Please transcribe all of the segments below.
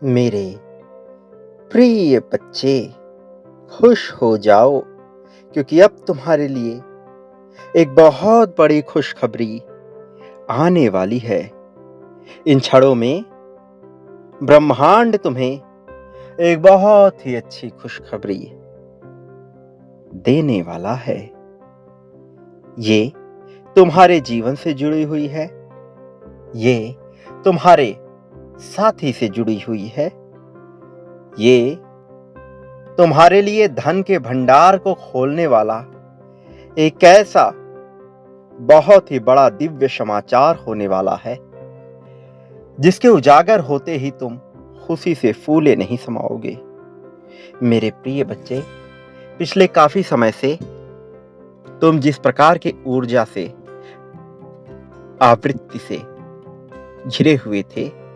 मेरे प्रिय बच्चे, खुश हो जाओ क्योंकि अब तुम्हारे लिए एक बहुत बड़ी खुशखबरी आने वाली है। इन क्षणों में ब्रह्मांड तुम्हें एक बहुत ही अच्छी खुशखबरी देने वाला है। ये तुम्हारे जीवन से जुड़ी हुई है। ये तुम्हारे साथी से जुड़ी हुई है। ये तुम्हारे लिए धन के भंडार को खोलने वाला एक ऐसा बहुत ही बड़ा दिव्य समाचार होने वाला है, जिसके उजागर होते ही तुम खुशी से फूले नहीं समाओगे। मेरे प्रिय बच्चे, पिछले काफी समय से तुम जिस प्रकार की ऊर्जा से आवृत्ति से घिरे हुए थे,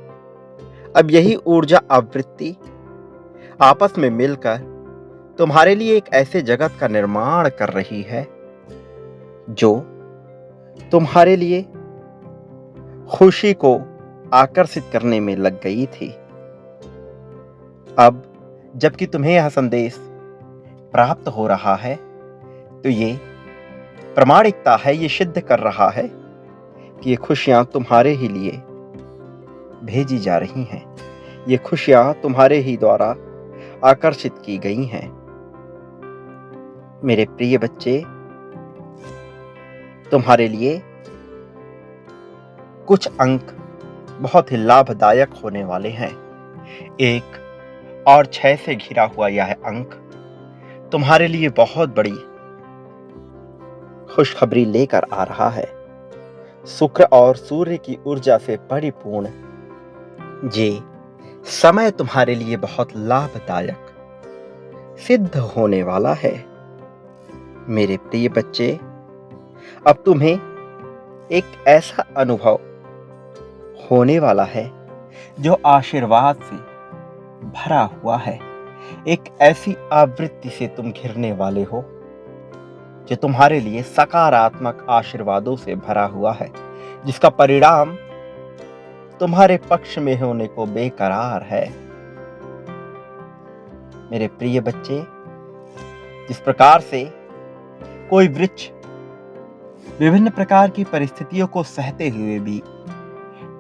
अब यही ऊर्जा आवृत्ति आपस में मिलकर तुम्हारे लिए एक ऐसे जगत का निर्माण कर रही है जो तुम्हारे लिए खुशी को आकर्षित करने में लग गई थी। अब जबकि तुम्हें यह संदेश प्राप्त हो रहा है, तो ये प्रामाणिकता है, ये सिद्ध कर रहा है कि ये खुशियां तुम्हारे ही लिए भेजी जा रही हैं। ये खुशियां तुम्हारे ही द्वारा आकर्षित की गई हैं। मेरे प्रिय बच्चे, तुम्हारे लिए कुछ अंक बहुत ही लाभदायक होने वाले हैं। 1 और 6 से घिरा हुआ यह अंक तुम्हारे लिए बहुत बड़ी खुशखबरी लेकर आ रहा है। शुक्र और सूर्य की ऊर्जा से परिपूर्ण ये समय तुम्हारे लिए बहुत लाभदायक सिद्ध होने वाला है। मेरे प्रिय बच्चे, अब तुम्हें एक ऐसा अनुभव होने वाला है जो आशीर्वाद से भरा हुआ है। एक ऐसी आवृत्ति से तुम घिरने वाले हो जो तुम्हारे लिए सकारात्मक आशीर्वादों से भरा हुआ है, जिसका परिणाम तुम्हारे पक्ष में होने को बेकरार है। मेरे प्रिय बच्चे, जिस प्रकार से कोई वृक्ष विभिन्न प्रकार की परिस्थितियों को सहते हुए भी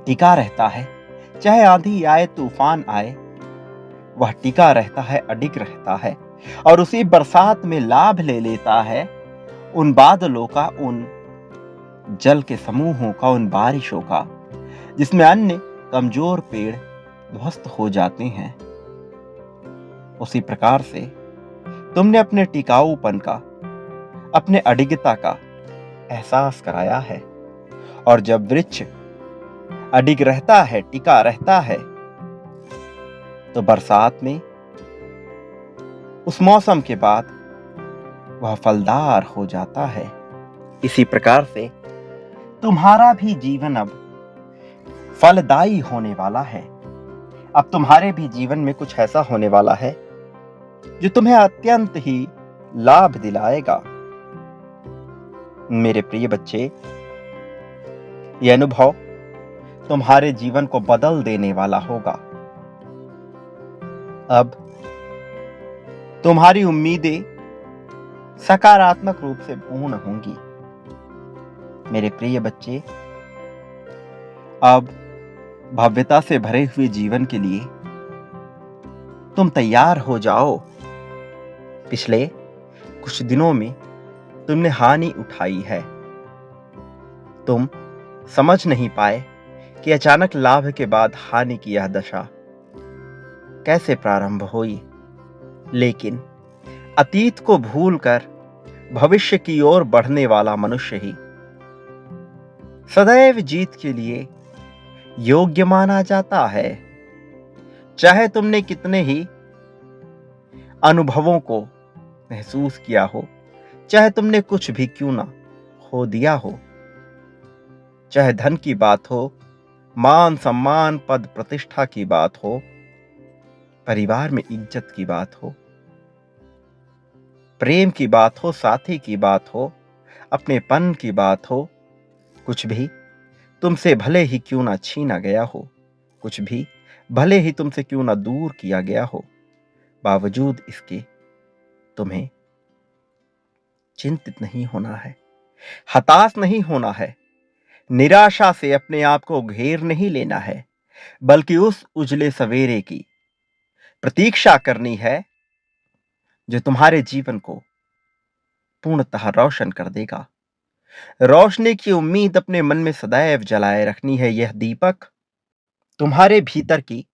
टिका रहता है, चाहे आंधी आए तूफान आए, वह टिका रहता है, अडिग रहता है और उसी बरसात में लाभ ले लेता है उन बादलों का, उन जल के समूहों का, उन बारिशों का, जिसमें अन्य कमजोर पेड़ ध्वस्त हो जाते हैं। उसी प्रकार से तुमने अपने टिकाऊपन का, अपने अडिगता का एहसास कराया है। और जब वृक्ष अडिग रहता है, टिका रहता है, तो बरसात में उस मौसम के बाद वह फलदार हो जाता है। इसी प्रकार से तुम्हारा भी जीवन अब फलदायी होने वाला है। अब तुम्हारे भी जीवन में कुछ ऐसा होने वाला है जो तुम्हें अत्यंत ही लाभ दिलाएगा। मेरे प्रिय बच्चे, यह अनुभव तुम्हारे जीवन को बदल देने वाला होगा। अब तुम्हारी उम्मीदें सकारात्मक रूप से पूर्ण होंगी। मेरे प्रिय बच्चे, अब भव्यता से भरे हुए जीवन के लिए तुम तैयार हो जाओ। पिछले कुछ दिनों में तुमने हानि उठाई है। तुम समझ नहीं पाए कि अचानक लाभ के बाद हानि की यह दशा कैसे प्रारंभ हुई, लेकिन अतीत को भूलकर भविष्य की ओर बढ़ने वाला मनुष्य ही सदैव जीत के लिए योग्य माना जाता है। चाहे तुमने कितने ही अनुभवों को महसूस किया हो, चाहे तुमने कुछ भी क्यों ना खो दिया हो, चाहे धन की बात हो, मान सम्मान पद प्रतिष्ठा की बात हो, परिवार में इज्जत की बात हो, प्रेम की बात हो, साथी की बात हो, अपनेपन की बात हो, कुछ भी तुमसे भले ही क्यों ना छीना गया हो, कुछ भी भले ही तुमसे क्यों ना दूर किया गया हो, बावजूद इसके तुम्हें चिंतित नहीं होना है, हताश नहीं होना है, निराशा से अपने आप को घेर नहीं लेना है, बल्कि उस उजले सवेरे की प्रतीक्षा करनी है जो तुम्हारे जीवन को पूर्णतः रोशन कर देगा। रोशनी की उम्मीद अपने मन में सदैव जलाए रखनी है। यह दीपक तुम्हारे भीतर की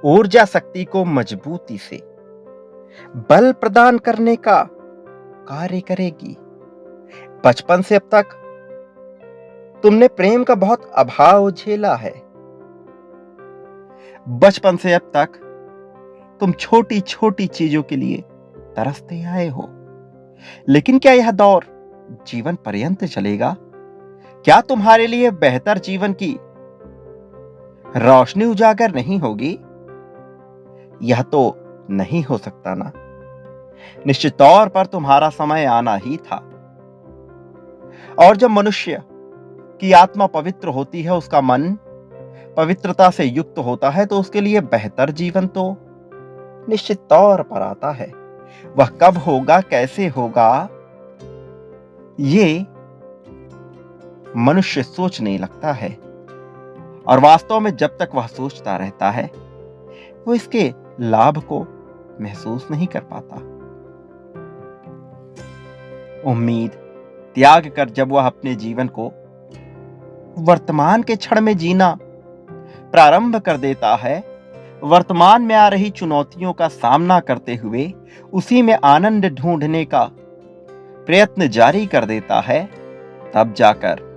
ऊर्जा शक्ति को मजबूती से बल प्रदान करने का कार्य करेगी। बचपन से अब तक तुमने प्रेम का बहुत अभाव झेला है। बचपन से अब तक तुम छोटी छोटी चीजों के लिए तरसते आए हो। लेकिन क्या यह दौर जीवन पर्यंत चलेगा? क्या तुम्हारे लिए बेहतर जीवन की रोशनी उजागर नहीं होगी? यह तो नहीं हो सकता ना। निश्चित तौर पर तुम्हारा समय आना ही था। और जब मनुष्य की आत्मा पवित्र होती है, उसका मन पवित्रता से युक्त होता है, तो उसके लिए बेहतर जीवन तो निश्चित तौर पर आता है। वह कब होगा, कैसे होगा, ये मनुष्य सोचने लगता है। और वास्तव में जब तक वह सोचता रहता है, वो इसके लाभ को महसूस नहीं कर पाता। उम्मीद त्याग कर जब वह अपने जीवन को वर्तमान के क्षण में जीना प्रारंभ कर देता है, वर्तमान में आ रही चुनौतियों का सामना करते हुए उसी में आनंद ढूंढने का प्रयत्न जारी कर देता है, तब जाकर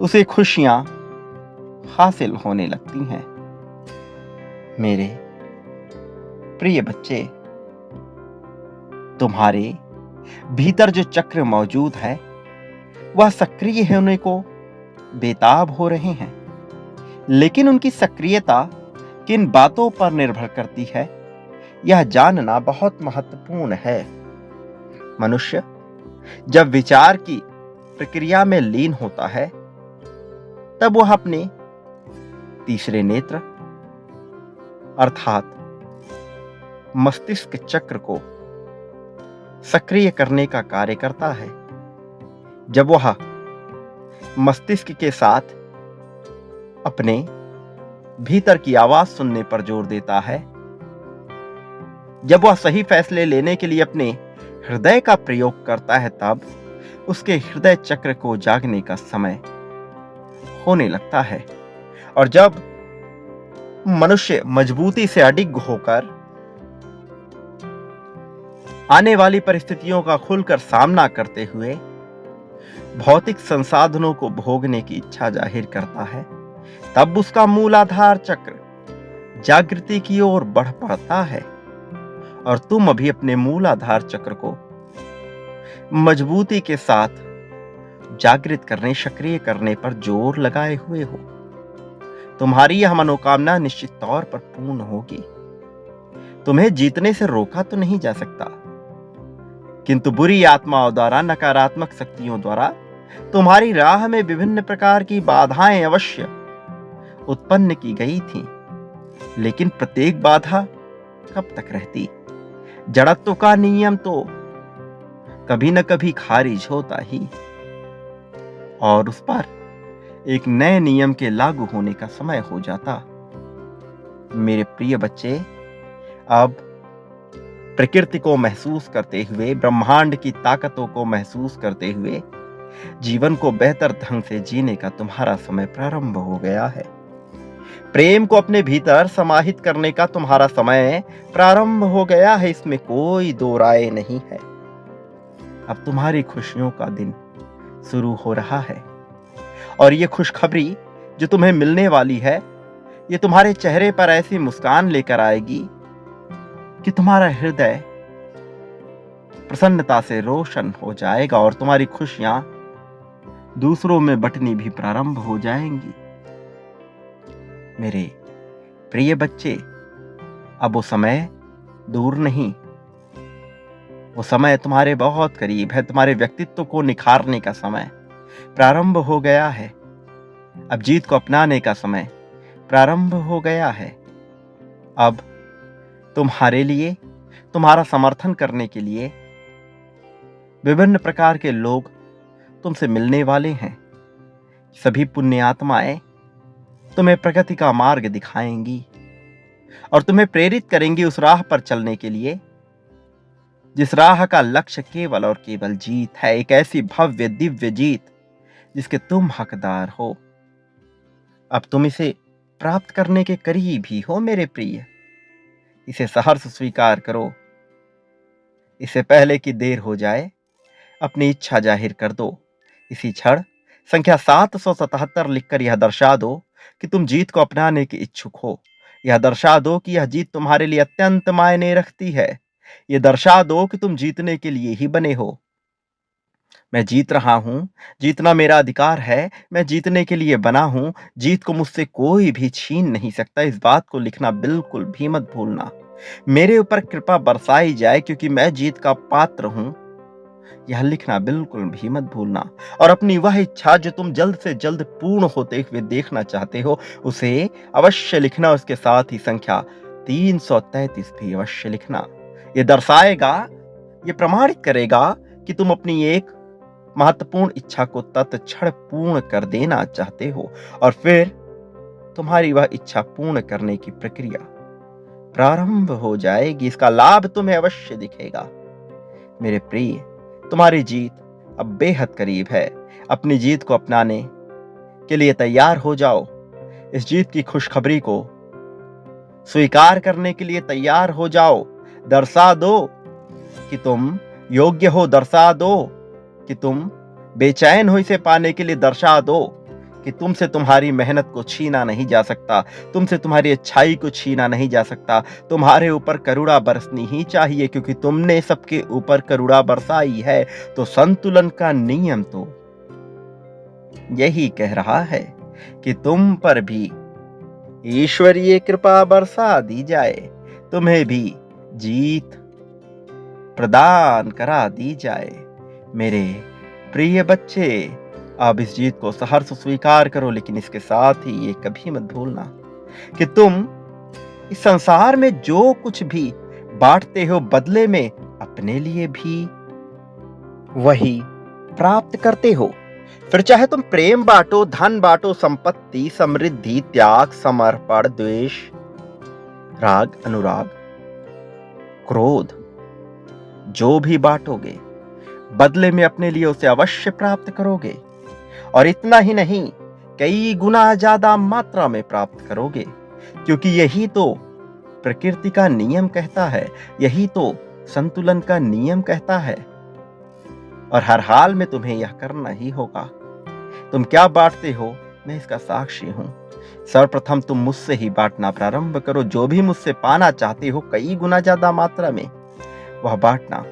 उसे खुशियां हासिल होने लगती हैं। मेरे प्रिय बच्चे, तुम्हारे भीतर जो चक्र मौजूद है, वह सक्रिय होने को बेताब हो रहे हैं। लेकिन उनकी सक्रियता किन बातों पर निर्भर करती है, यह जानना बहुत महत्वपूर्ण है। मनुष्य जब विचार की प्रक्रिया में लीन होता है, तब वह अपने तीसरे नेत्र अर्थात मस्तिष्क चक्र को सक्रिय करने का कार्य करता है। जब वह मस्तिष्क के साथ अपने भीतर की आवाज सुनने पर जोर देता है, जब वह सही फैसले लेने के लिए अपने हृदय का प्रयोग करता है, तब उसके हृदय चक्र को जागने का समय होने लगता है। और जब मनुष्य मजबूती से अडिग होकर आने वाली परिस्थितियों का खुलकर सामना करते हुए भौतिक संसाधनों को भोगने की इच्छा जाहिर करता है, तब उसका मूलाधार चक्र जागृति की ओर बढ़ पड़ता है। और तुम अभी अपने मूलाधार चक्र को मजबूती के साथ जागृत करने, सक्रिय करने पर जोर लगाए हुए हो। तुम्हारी यह मनोकामना निश्चित तौर पर पूर्ण होगी। तुम्हें जीतने से रोका तो नहीं जा सकता, किंतु बुरी आत्माओं द्वारा, नकारात्मक शक्तियों द्वारा तुम्हारी राह में विभिन्न प्रकार की बाधाएं अवश्य उत्पन्न की गई थी। लेकिन प्रत्येक बाधा कब तक रहती? जड़त्व का नियम तो कभी न कभी खारिज होता ही, और उस पर एक नए नियम के लागू होने का समय हो जाता। मेरे प्रिय बच्चे, अब प्रकृति को महसूस करते हुए, ब्रह्मांड की ताकतों को महसूस करते हुए जीवन को बेहतर ढंग से जीने का तुम्हारा समय प्रारंभ हो गया है। प्रेम को अपने भीतर समाहित करने का तुम्हारा समय प्रारंभ हो गया है, इसमें कोई दो राय नहीं है। अब तुम्हारी खुशियों का दिन शुरू हो रहा है, और ये खुशखबरी जो तुम्हें मिलने वाली है, ये तुम्हारे चेहरे पर ऐसी मुस्कान लेकर आएगी कि तुम्हारा हृदय प्रसन्नता से रोशन हो जाएगा और तुम्हारी खुशियां दूसरों में बंटनी भी प्रारंभ हो जाएंगी। मेरे प्रिय बच्चे, अब वो समय दूर नहीं, वो समय तुम्हारे बहुत करीब है। तुम्हारे व्यक्तित्व को निखारने का समय प्रारंभ हो गया है। अब जीत को अपनाने का समय प्रारंभ हो गया है। अब तुम्हारे लिए, तुम्हारा समर्थन करने के लिए विभिन्न प्रकार के लोग तुमसे मिलने वाले हैं। सभी पुण्यात्माएं तुम्हें प्रगति का मार्ग दिखाएंगी और तुम्हें प्रेरित करेंगी उस राह पर चलने के लिए जिस राह का लक्ष्य केवल और केवल जीत है, एक ऐसी भव्य दिव्य जीत जिसके तुम हकदार हो। अब तुम इसे प्राप्त करने के करीब ही हो मेरे प्रिय। इसे सहर्ष स्वीकार करो। इससे पहले कि देर हो जाए, अपनी इच्छा जाहिर कर दो। इसी क्षण संख्या 777 लिखकर यह दर्शा दो कि तुम जीत को अपनाने के इच्छुक हो। यह दर्शा दो कि यह जीत तुम्हारे लिए अत्यंत मायने रखती है। यह दर्शा दो कि तुम जीतने के लिए ही बने हो। मैं जीत रहा हूं, जीतना मेरा अधिकार है, मैं जीतने के लिए बना हूं, जीत को मुझसे कोई भी छीन नहीं सकता। इस बात को लिखना बिल्कुल भी मत भूलना। मेरे ऊपर कृपा बरसाई जाए क्योंकि मैं जीत का पात्र हूं, यह लिखना बिल्कुल भी मत भूलना। और अपनी वह इच्छा जो तुम जल्द से जल्द पूर्ण होते हुए देखना चाहते हो, उसे अवश्य लिखना। उसके साथ ही संख्या 333 भी अवश्य लिखना। यह दर्शाएगा, यह प्रमाणित करेगा कि तुम अपनी एक महत्वपूर्ण इच्छा को तत्क्षण पूर्ण कर देना चाहते हो और फिर तुम्हारी वह इच्छा पूर्ण करने की प्रक्रिया प्रारंभ हो जाएगी। इसका लाभ तुम्हें अवश्य दिखेगा। मेरे प्रिय, तुम्हारी जीत अब बेहद करीब है। अपनी जीत को अपनाने के लिए तैयार हो जाओ। इस जीत की खुशखबरी को स्वीकार करने के लिए तैयार हो जाओ। दर्शा दो कि तुम योग्य हो। दर्शा दो कि तुम बेचैन हो। इसे पाने के लिए दर्शा दो कि तुमसे तुम्हारी मेहनत को छीना नहीं जा सकता, तुमसे तुम्हारी अच्छाई को छीना नहीं जा सकता। तुम्हारे ऊपर करुणा बरसनी ही चाहिए क्योंकि तुमने सबके ऊपर करुणा बरसाई है। तो संतुलन का नियम तो यही कह रहा है कि तुम पर भी ईश्वरीय कृपा बरसा दी जाए, तुम्हें भी जीत प्रदान करा दी जाए। मेरे प्रिय बच्चे, अब इस जीत को सहर्ष स्वीकार करो, लेकिन इसके साथ ही ये कभी मत भूलना कि तुम इस संसार में जो कुछ भी बांटते हो, बदले में अपने लिए भी वही प्राप्त करते हो। फिर चाहे तुम प्रेम बांटो, धन बांटो, संपत्ति, समृद्धि, त्याग, समर्पण, द्वेष, राग, अनुराग, क्रोध, जो भी बांटोगे बदले में अपने लिए उसे अवश्य प्राप्त करोगे। और इतना ही नहीं, कई गुना ज्यादा मात्रा में प्राप्त करोगे, क्योंकि यही तो प्रकृति का नियम कहता है, यही तो संतुलन का नियम कहता है। और हर हाल में तुम्हें यह करना ही होगा। तुम क्या बांटते हो, मैं इसका साक्षी हूं। सर्वप्रथम तुम मुझसे ही बांटना प्रारंभ करो। जो भी मुझसे पाना चाहते हो कई गुना ज्यादा मात्रा में, वह बांटना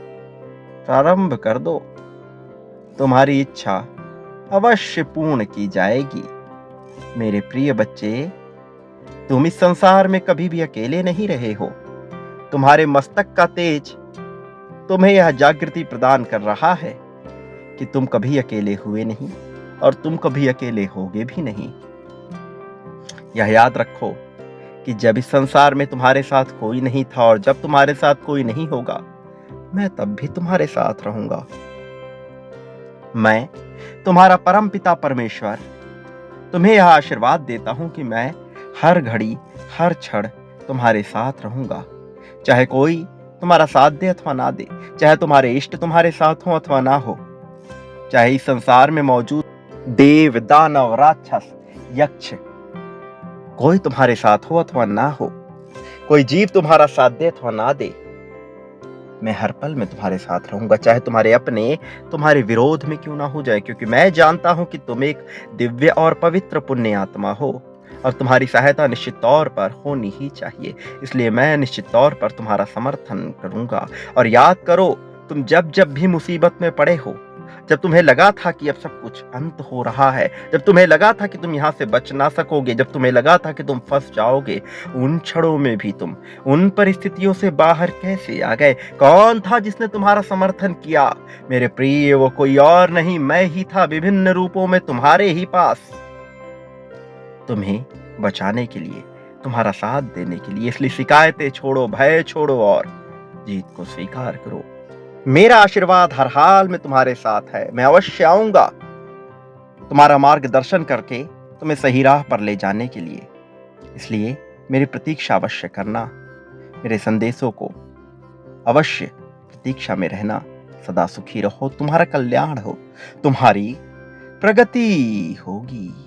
प्रारंभ कर दो। तुम्हारी इच्छा अवश्य पूर्ण की जाएगी। मेरे प्रिय बच्चे, तुम इस संसार में कभी भी अकेले नहीं रहे हो। तुम्हारे मस्तक का तेज तुम्हें यह जागृति प्रदान कर रहा है कि तुम कभी अकेले हुए नहीं और तुम कभी अकेले होगे भी नहीं। यह याद रखो कि जब इस संसार में तुम्हारे साथ कोई नहीं था और जब तुम्हारे साथ कोई नहीं होगा, मैं तब भी तुम्हारे साथ रहूंगा। मैं तुम्हारा परम पिता परमेश्वर तुम्हें यह आशीर्वाद देता हूं कि मैं हर घड़ी हर क्षण तुम्हारे साथ रहूंगा। चाहे कोई तुम्हारा साथ दे अथवा ना दे, चाहे तुम्हारे इष्ट तुम्हारे साथ हो अथवा ना हो, चाहे इस संसार में मौजूद देव, दानव, राक्षस, यक्ष कोई तुम्हारे साथ हो अथवा ना हो, कोई जीव तुम्हारा साथ दे अथवा ना दे, मैं हर पल में तुम्हारे साथ रहूंगा। चाहे तुम्हारे अपने तुम्हारे विरोध में क्यों ना हो जाए, क्योंकि मैं जानता हूं कि तुम एक दिव्य और पवित्र पुण्य आत्मा हो और तुम्हारी सहायता निश्चित तौर पर होनी ही चाहिए। इसलिए मैं निश्चित तौर पर तुम्हारा समर्थन करूंगा। और याद करो, तुम जब जब भी मुसीबत में पड़े हो, जब तुम्हें लगा था कि अब सब कुछ अंत हो रहा है, जब तुम्हें लगा था कि तुम यहां से बच ना सकोगे, जब तुम्हें लगा था कि तुम फंस जाओगे, उन क्षणों में भी तुम उन परिस्थितियों से बाहर कैसे आ गए? कौन था जिसने तुम्हारा समर्थन किया? मेरे प्रिय, वो कोई और नहीं, मैं ही था, विभिन्न रूपों में तुम्हारे ही पास। तुम्हें बचाने के लिए, तुम्हारा साथ देने के लिए। इसलिए शिकायतें छोड़ो, भय छोड़ो और जीत को स्वीकार करो। मेरा आशीर्वाद हर हाल में तुम्हारे साथ है। मैं अवश्य आऊंगा तुम्हारा मार्गदर्शन करके तुम्हें सही राह पर ले जाने के लिए। इसलिए मेरी प्रतीक्षा अवश्य करना। मेरे संदेशों को अवश्य प्रतीक्षा में रहना। सदा सुखी रहो, तुम्हारा कल्याण हो, तुम्हारी प्रगति होगी।